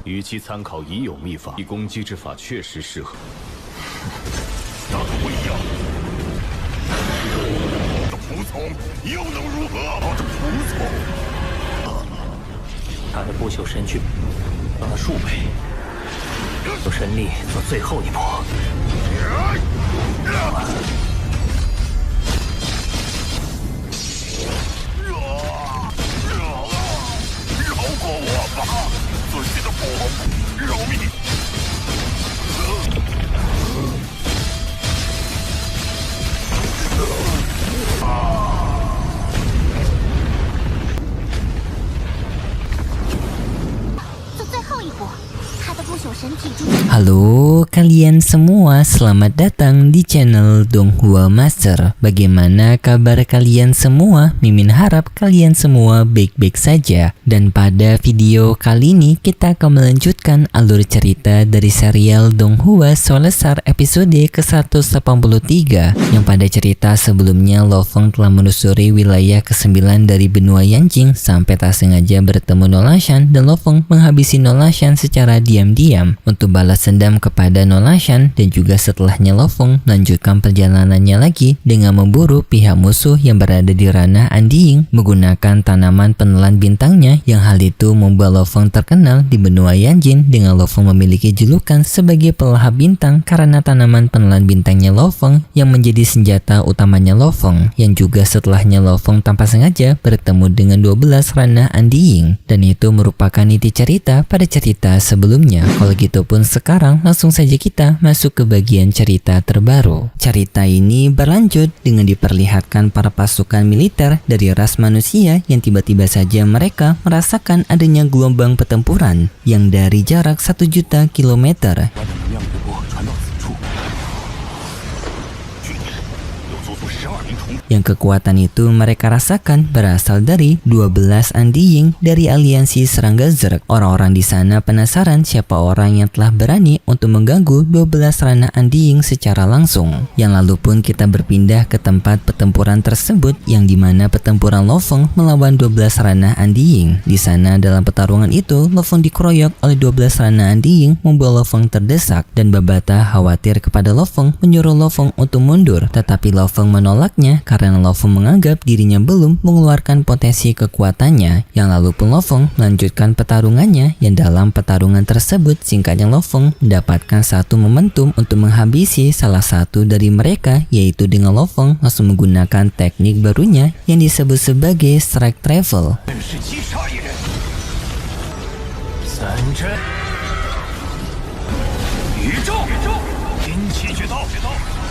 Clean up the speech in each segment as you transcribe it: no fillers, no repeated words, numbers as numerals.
与其参考已有秘法，以攻击之法确实适合。那可不一样。仆从又能如何？这仆从，他的不朽神躯增了数倍，有神力做最后一搏。饶过我吧，尊敬的父王，饶命！做最后一搏，他的不朽神体中。Halo kalian semua, selamat datang di channel Donghua Master. Bagaimana kabar kalian semua? Mimin harap kalian semua baik-baik saja. Dan pada video kali ini kita akan melanjutkan alur cerita dari serial Donghua Soulstar episode ke-183, yang pada cerita sebelumnya Lo Feng telah menelusuri wilayah ke-9 dari benua Yanjing sampai tak sengaja bertemu Nolashan, dan Lo Feng menghabisi Nolashan secara diam-diam untuk balas dendam kepada Nolashan, dan juga setelahnya Lo Feng melanjutkan perjalanannya lagi dengan memburu pihak musuh yang berada di ranah Andying menggunakan tanaman penelan bintangnya, yang hal itu membuat Lo Feng terkenal di benua Yanjin dengan Lo Feng memiliki julukan sebagai pelahap bintang karena tanaman penelan bintangnya Lo Feng yang menjadi senjata utamanya Lo Feng, yang juga setelahnya Lo Feng tanpa sengaja bertemu dengan 12 ranah Andying, dan itu merupakan inti cerita pada cerita sebelumnya. Kalau gitu pun sekarang langsung saja kita masuk ke bagian cerita terbaru. Cerita ini berlanjut dengan diperlihatkan para pasukan militer dari ras manusia yang tiba-tiba saja mereka merasakan adanya gelombang pertempuran yang dari jarak 1 juta kilometer. Yang kekuatan itu mereka rasakan berasal dari 12 Andying dari aliansi serangga Zerg. Orang-orang di sana penasaran siapa orang yang telah berani untuk mengganggu 12 ranah Andying secara langsung. Yang lalu pun kita berpindah ke tempat pertempuran tersebut, yang dimana pertempuran Lo Feng melawan 12 ranah Andying. Di sana dalam pertarungan itu Lo Feng dikeroyok oleh 12 ranah Andying, membuat Lo Feng terdesak, dan Babata khawatir kepada Lo Feng, menyuruh Lo Feng untuk mundur, tetapi Lo Feng menolaknya karena Lo Feng menganggap dirinya belum mengeluarkan potensi kekuatannya. Yang lalu pun Lo Feng melanjutkan pertarungannya, yang dalam pertarungan tersebut singkatnya Lo Feng mendapatkan satu momentum untuk menghabisi salah satu dari mereka, yaitu dengan Lo Feng langsung menggunakan teknik barunya yang disebut sebagai Strike Travel.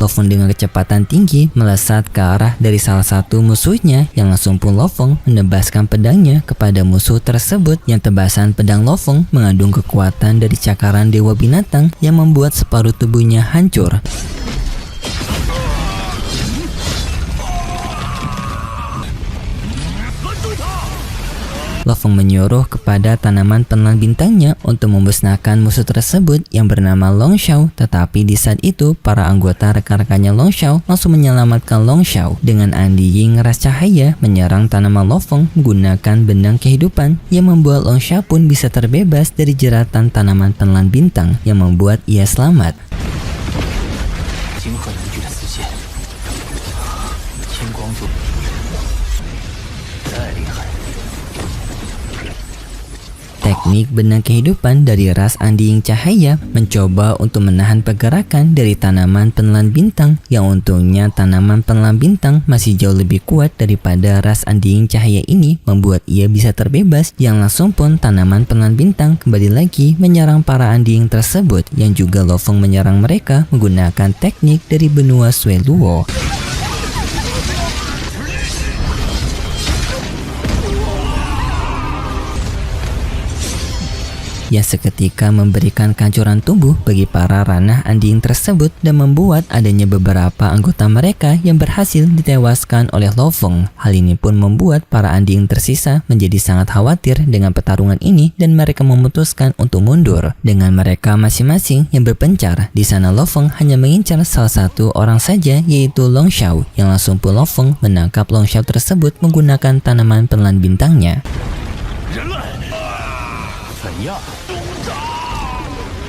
Lo Feng dengan kecepatan tinggi melesat ke arah dari salah satu musuhnya, yang langsung pun Lo Feng menebaskan pedangnya kepada musuh tersebut, yang tebasan pedang Lo Feng mengandung kekuatan dari cakaran dewa binatang yang membuat separuh tubuhnya hancur. Lo Feng menyuruh kepada tanaman penelan bintangnya untuk memusnahkan musuh tersebut yang bernama Long Shao, tetapi di saat itu para anggota rekan-rekannya Long Shao langsung menyelamatkan Long Shao. Dengan Andying ras cahaya menyerang tanaman Lo Feng menggunakan benang kehidupan, yang membuat Long Shao pun bisa terbebas dari jeratan tanaman penelan bintang yang membuat ia selamat. Teknik benang kehidupan dari ras Andying cahaya mencoba untuk menahan pergerakan dari tanaman penelan bintang, yang untungnya tanaman penelan bintang masih jauh lebih kuat daripada ras Andying cahaya ini, membuat ia bisa terbebas, yang langsung pun tanaman penelan bintang kembali lagi menyerang para Andying tersebut, yang juga Lo Feng menyerang mereka menggunakan teknik dari benua Sui Luo. Yang seketika memberikan kehancuran tubuh bagi para ranah Andying tersebut, dan membuat adanya beberapa anggota mereka yang berhasil ditewaskan oleh Lo Feng. Hal ini pun membuat para Andying tersisa menjadi sangat khawatir dengan pertarungan ini, dan mereka memutuskan untuk mundur dengan mereka masing-masing yang berpencar. Di sana Lo Feng hanya mengincar salah satu orang saja, yaitu Long Shao, yang langsung pun Lo Feng menangkap Long Shao tersebut menggunakan tanaman penelan bintangnya. 怎样？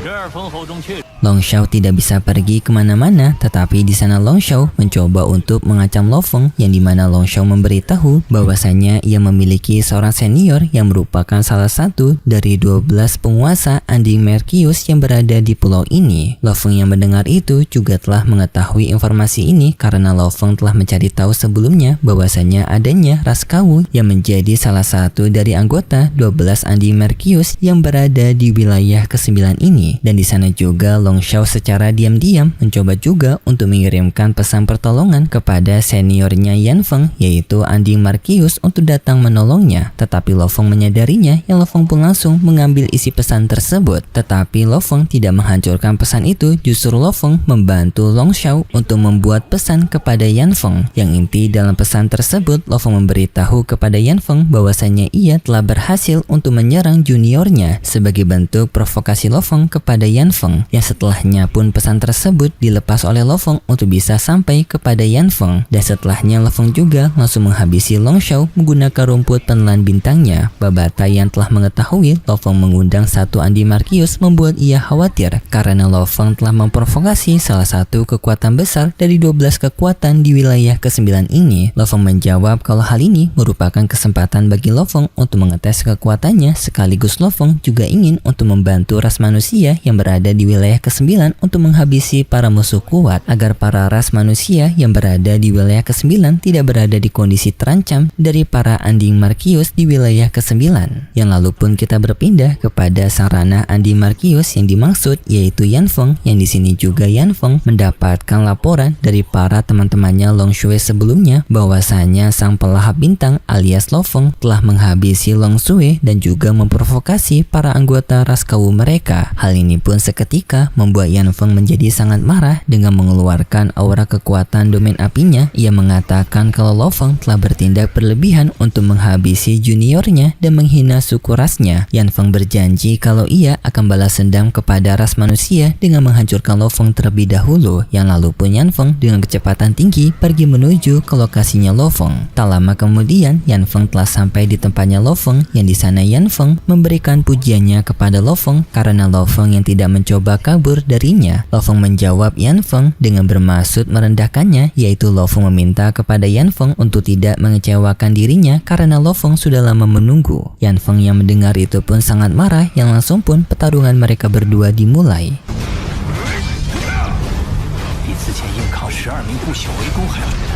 这儿封侯中确。 Long Shao tidak bisa pergi kemana-mana, tetapi di sana Long Shao mencoba untuk mengacam Lo Feng, yang dimana Long Shao memberitahu bahwasanya ia memiliki seorang senior yang merupakan salah satu dari 12 penguasa Anding Merkius yang berada di pulau ini. Lo Feng yang mendengar itu juga telah mengetahui informasi ini karena Lo Feng telah mencari tahu sebelumnya bahwasanya adanya ras Kawu yang menjadi salah satu dari anggota 12 Anding Merkius yang berada di wilayah ke-9 ini, dan di sana juga Long Shao secara diam-diam mencoba juga untuk mengirimkan pesan pertolongan kepada seniornya Yan Feng, yaitu Anding Markius, untuk datang menolongnya. Tetapi Lo Feng menyadarinya, yang Lo Feng pun langsung mengambil isi pesan tersebut. Tetapi Lo Feng tidak menghancurkan pesan itu, justru Lo Feng membantu Long Shao untuk membuat pesan kepada Yan Feng. Yang inti dalam pesan tersebut, Lo Feng memberitahu kepada Yan Feng bahwasanya ia telah berhasil untuk menyerang juniornya sebagai bentuk provokasi Lo Feng kepada Yan Feng, yang setelahnya pun pesan tersebut dilepas oleh Lo Feng untuk bisa sampai kepada Yan Feng, dan setelahnya Lo Feng juga langsung menghabisi Long Shao menggunakan rumput penelan bintangnya. Babata yang telah mengetahui Lo Feng mengundang satu Anding Markius membuat ia khawatir karena Lo Feng telah memprovokasi salah satu kekuatan besar dari 12 kekuatan di wilayah ke-9 ini. Lo Feng menjawab kalau hal ini merupakan kesempatan bagi Lo Feng untuk mengetes kekuatannya, sekaligus Lo Feng juga ingin untuk membantu ras manusia yang berada di wilayah ke-9 untuk menghabisi para musuh kuat, agar para ras manusia yang berada di wilayah ke-9 tidak berada di kondisi terancam dari para Anding Markius di wilayah ke-9. Yang lalu pun kita berpindah kepada sang ranah Anding Markius yang dimaksud, yaitu Yan Feng, yang di sini juga Yan Feng mendapatkan laporan dari para teman-temannya Long Shui sebelumnya bahwasanya sang pelahap bintang alias Lo Feng telah menghabisi Long Shui dan juga memprovokasi para anggota ras Kawu mereka. Hal ini pun seketika membuat Yan Feng menjadi sangat marah dengan mengeluarkan aura kekuatan domain apinya. Ia mengatakan kalau Lo Feng telah bertindak berlebihan untuk menghabisi juniornya dan menghina suku rasnya. Yan Feng berjanji kalau ia akan balas dendam kepada ras manusia dengan menghancurkan Lo Feng terlebih dahulu. Yang lalu pun Yan Feng dengan kecepatan tinggi pergi menuju ke lokasinya Lo Feng. Tak lama kemudian Yan Feng telah sampai di tempatnya Lo Feng, yang di sana Yan Feng memberikan pujiannya kepada Lo Feng karena Lo Feng yang tidak mencoba kabur darinya. Lo Feng menjawab Yan Feng dengan bermaksud merendahkannya, yaitu Lo Feng meminta kepada Yan Feng untuk tidak mengecewakan dirinya karena Lo Feng sudah lama menunggu. Yan Feng yang mendengar itu pun sangat marah, yang langsung pun pertarungan mereka berdua dimulai. 比此前硬抗12名不朽围攻还要难，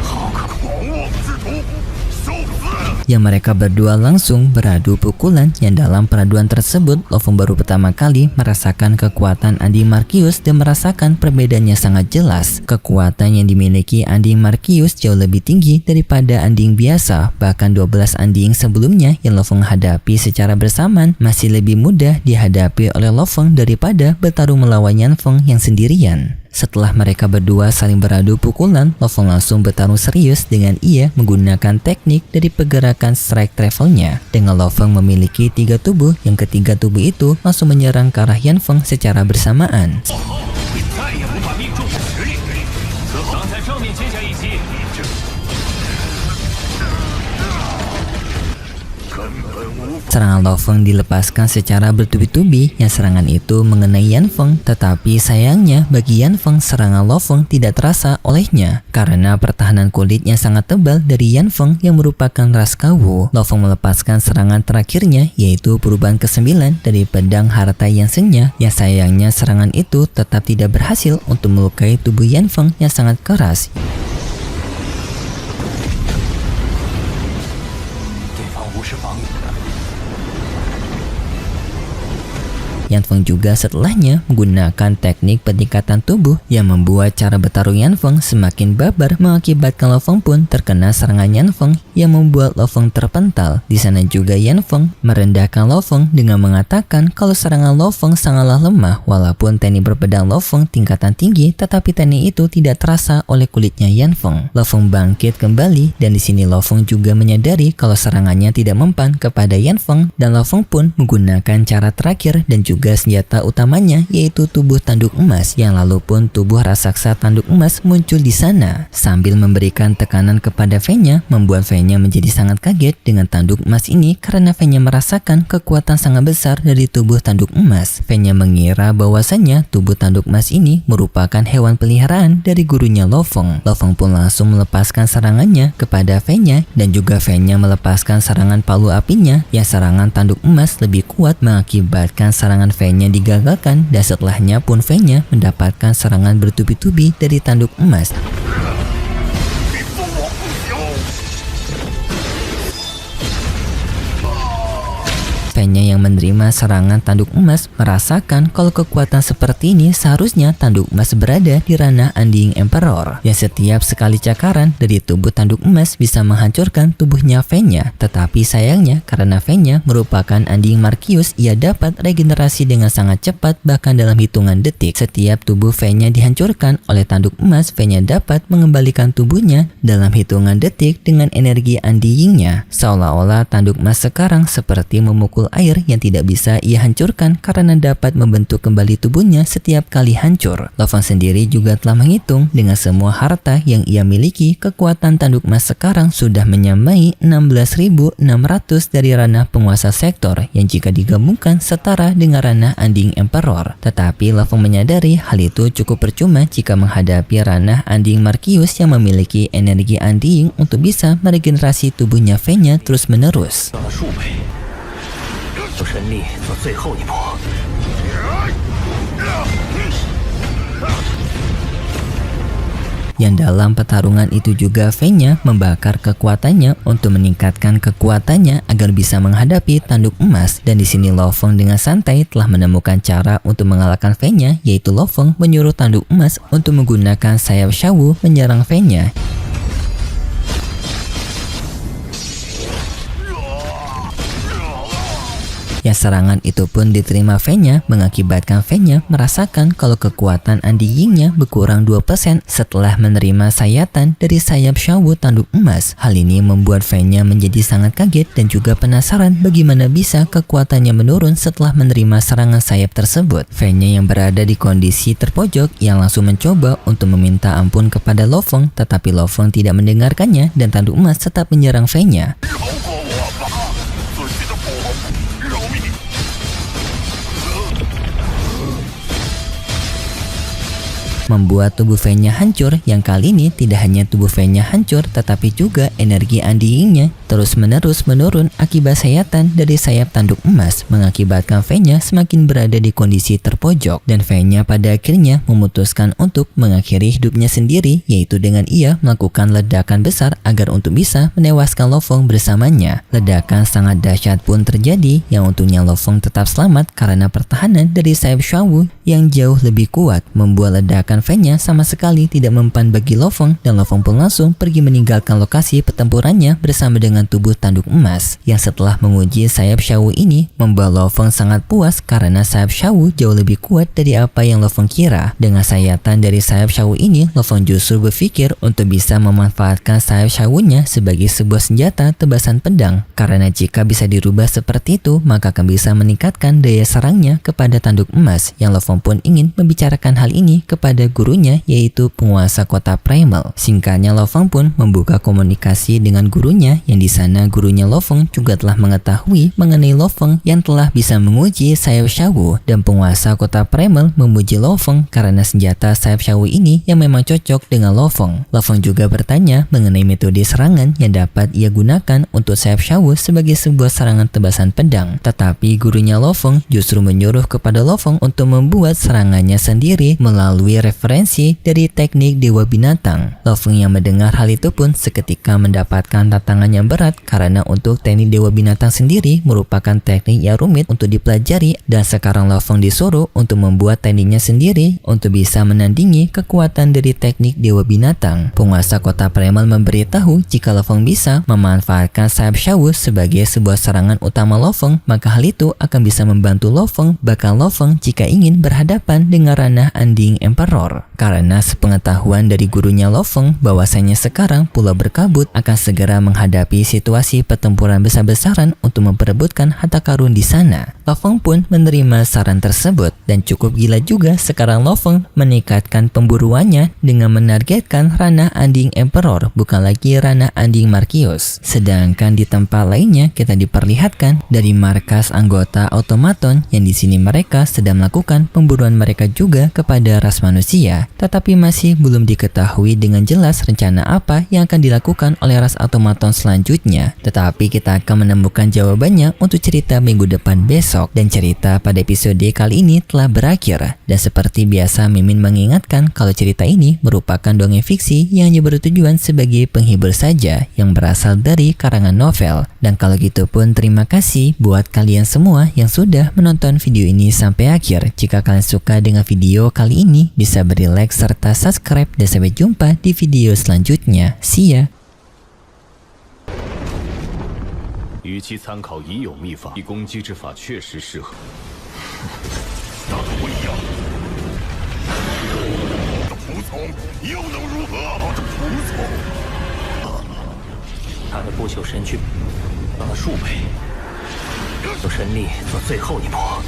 好可怕！ 狂妄之徒，受死！ Yang mereka berdua langsung beradu pukulan, yang dalam peraduan tersebut Lo Feng baru pertama kali merasakan kekuatan Anding Markius dan merasakan perbedaannya sangat jelas. Kekuatan yang dimiliki Anding Markius jauh lebih tinggi daripada Anding biasa, bahkan 12 Anding sebelumnya yang Lo Feng hadapi secara bersamaan masih lebih mudah dihadapi oleh Lo Feng daripada bertarung melawan Yan Feng yang sendirian. Setelah mereka berdua saling beradu pukulan, Lo Feng langsung bertarung serius dengan ia menggunakan teknik dari pergerakan strike travelnya. Dengan Lo Feng memiliki 3 tubuh, yang ketiga tubuh itu langsung menyerang ke arah Yan Feng secara bersamaan. 你再也无法命中我实力，挡在正面接下一击。 Serangan Lo Feng dilepaskan secara bertubi-tubi, yang serangan itu mengenai Yan Feng, tetapi sayangnya bagi Yan Feng serangan Lo Feng tidak terasa olehnya karena pertahanan kulit yang sangat tebal dari Yan Feng yang merupakan ras Kawu. Lo Feng melepaskan serangan terakhirnya, yaitu perubahan ke-9 dari pedang harta yang senya, yang sayangnya serangan itu tetap tidak berhasil untuk melukai tubuh Yan Feng yang sangat keras. 对方无视防御。 Yan Feng juga setelahnya menggunakan teknik peningkatan tubuh yang membuat cara bertarung Yan Feng semakin babar, mengakibatkan Lo Feng pun terkena serangan Yan Feng yang membuat Lo Feng terpental. Di sana juga Yan Feng merendahkan Lo Feng dengan mengatakan kalau serangan Lo Feng sangatlah lemah, walaupun teknik berpedang Lo Feng tingkatan tinggi, tetapi teknik itu tidak terasa oleh kulitnya Yan Feng. Lo Feng bangkit kembali, dan di sini Lo Feng juga menyadari kalau serangannya tidak mempan kepada Yan Feng, dan Lo Feng pun menggunakan cara terakhir dan juga juga senjata utamanya yaitu tubuh tanduk emas yang lalu pun tubuh raksasa tanduk emas muncul di sana sambil memberikan tekanan kepada V-nya, membuat V-nya menjadi sangat kaget dengan tanduk emas ini karena V-nya merasakan kekuatan sangat besar dari tubuh tanduk emas. V-nya mengira bahwasannya tubuh tanduk emas ini merupakan hewan peliharaan dari gurunya Lo Feng. Lo Feng pun langsung melepaskan serangannya kepada V-nya dan juga V-nya melepaskan serangan palu apinya yang serangan tanduk emas lebih kuat mengakibatkan serangan V-nya digagalkan dan setelahnya pun V-nya mendapatkan serangan bertubi-tubi dari tanduk emas. V-nya yang menerima serangan tanduk emas merasakan kalau kekuatan seperti ini seharusnya tanduk emas berada di ranah Undying Emperor yang setiap sekali cakaran dari tubuh tanduk emas bisa menghancurkan tubuhnya V-nya. Tetapi sayangnya karena V-nya merupakan Undying Markius, ia dapat regenerasi dengan sangat cepat bahkan dalam hitungan detik. Setiap tubuh V-nya dihancurkan oleh tanduk emas, V-nya dapat mengembalikan tubuhnya dalam hitungan detik dengan energi Undying-nya. Seolah-olah tanduk emas sekarang seperti memukul air yang tidak bisa ia hancurkan karena dapat membentuk kembali tubuhnya setiap kali hancur. Lo Feng sendiri juga telah menghitung dengan semua harta yang ia miliki, kekuatan tanduk emas sekarang sudah menyamai 16.600 dari ranah penguasa sektor yang jika digabungkan setara dengan ranah Undying Emperor. Tetapi Lo Feng menyadari hal itu cukup percuma jika menghadapi ranah Undying Markius yang memiliki energi Undying untuk bisa meregenerasi tubuhnya V-nya terus menerus. 用神力做最后一搏。 Yang dalam pertarungan itu juga V-nya membakar kekuatannya untuk meningkatkan kekuatannya agar bisa menghadapi tanduk emas. Dan di sini Lo Feng dengan santai telah menemukan cara untuk mengalahkan V-nya, yaitu Lo Feng menyuruh tanduk emas untuk menggunakan sayap Shawu menyerang V-nya. Yang serangan itu pun diterima V-nya, mengakibatkan V-nya merasakan kalau kekuatan Undying-nya berkurang 2% setelah menerima sayatan dari sayap Shawu tanduk emas. Hal ini membuat V-nya menjadi sangat kaget dan juga penasaran bagaimana bisa kekuatannya menurun setelah menerima serangan sayap tersebut. V-nya yang berada di kondisi terpojok yang langsung mencoba untuk meminta ampun kepada Lo Feng, tetapi Lo Feng tidak mendengarkannya dan tanduk emas tetap menyerang V-nya. Membuat tubuh V-nya hancur, yang kali ini tidak hanya tubuh V-nya hancur tetapi juga energi Undying-nya terus-menerus menurun akibat sayatan dari sayap tanduk emas, mengakibatkan V-nya semakin berada di kondisi terpojok dan V-nya pada akhirnya memutuskan untuk mengakhiri hidupnya sendiri, yaitu dengan ia melakukan ledakan besar agar untuk bisa menewaskan Lo Feng bersamanya. Ledakan sangat dahsyat pun terjadi yang untungnya Lo Feng tetap selamat karena pertahanan dari sayap Shawu yang jauh lebih kuat, membuat ledakan V-nya sama sekali tidak mempan bagi Lo Feng dan Lo Feng pun langsung pergi meninggalkan lokasi pertempurannya bersama dengan tubuh tanduk emas. Yang setelah menguji sayap Shawu ini membuat Lo Feng sangat puas karena sayap Shawu jauh lebih kuat dari apa yang Lo Feng kira. Dengan sayatan dari sayap Shawu ini, Lo Feng justru berpikir untuk bisa memanfaatkan sayap Shawunya sebagai sebuah senjata tebasan pedang, karena jika bisa dirubah seperti itu maka akan bisa meningkatkan daya serangnya kepada tanduk emas. Yang Lo Feng pun ingin membicarakan hal ini kepada gurunya, yaitu penguasa kota Primal. Singkatnya Lo Feng pun membuka komunikasi dengan gurunya, yang di sana gurunya Lo Feng juga telah mengetahui mengenai Lo Feng yang telah bisa menguji sayap Shawu, dan penguasa kota Primal memuji Lo Feng karena senjata sayap Shawu ini yang memang cocok dengan Lo Feng. Lo Feng juga bertanya mengenai metode serangan yang dapat ia gunakan untuk sayap Shawu sebagai sebuah serangan tebasan pedang, tetapi gurunya Lo Feng justru menyuruh kepada Lo Feng untuk membuat serangannya sendiri melalui referensi dari teknik Dewa Binatang. Lo Feng yang mendengar hal itu pun seketika mendapatkan tantangan yang berat karena untuk teknik Dewa Binatang sendiri merupakan teknik yang rumit untuk dipelajari, dan sekarang Lo Feng disuruh untuk membuat tekniknya sendiri untuk bisa menandingi kekuatan dari teknik Dewa Binatang. Penguasa kota Primal memberitahu jika Lo Feng bisa memanfaatkan sayap Shawu sebagai sebuah serangan utama Lo Feng, maka hal itu akan bisa membantu Lo Feng, bahkan Lo Feng jika ingin berhadapan dengan ranah Undying Emperor. Karena sepengetahuan dari gurunya Lo Feng bahwasanya sekarang Pulau Berkabut akan segera menghadapi situasi pertempuran besar-besaran untuk memperebutkan harta karun di sana. Lo Feng pun menerima saran tersebut dan cukup gila juga sekarang Lo Feng meningkatkan pemburuannya dengan menargetkan ranah Anding Emperor bukan lagi ranah Anding Markios. Sedangkan di tempat lainnya kita diperlihatkan dari markas anggota otomaton yang di sini mereka sedang melakukan pemburuan mereka juga kepada ras manusia, tetapi masih belum diketahui dengan jelas rencana apa yang akan dilakukan oleh ras otomaton selanjutnya. Tetapi kita akan menemukan jawabannya untuk cerita minggu depan besok, dan cerita pada episode kali ini telah berakhir. Dan seperti biasa Mimin mengingatkan kalau cerita ini merupakan dongeng fiksi yang hanya bertujuan sebagai penghibur saja yang berasal dari karangan novel. Dan kalau gitu pun terima kasih buat kalian semua yang sudah menonton video ini sampai akhir. Jika kalian suka dengan video kali ini, bisa beri like serta subscribe, dan sampai jumpa di video selanjutnya. See ya! 与其参考已有秘法，以攻击之法确实适合。那可不一样。这仆从又能如何？这仆从，他的不朽神躯帮了数倍，有神力做最后一搏。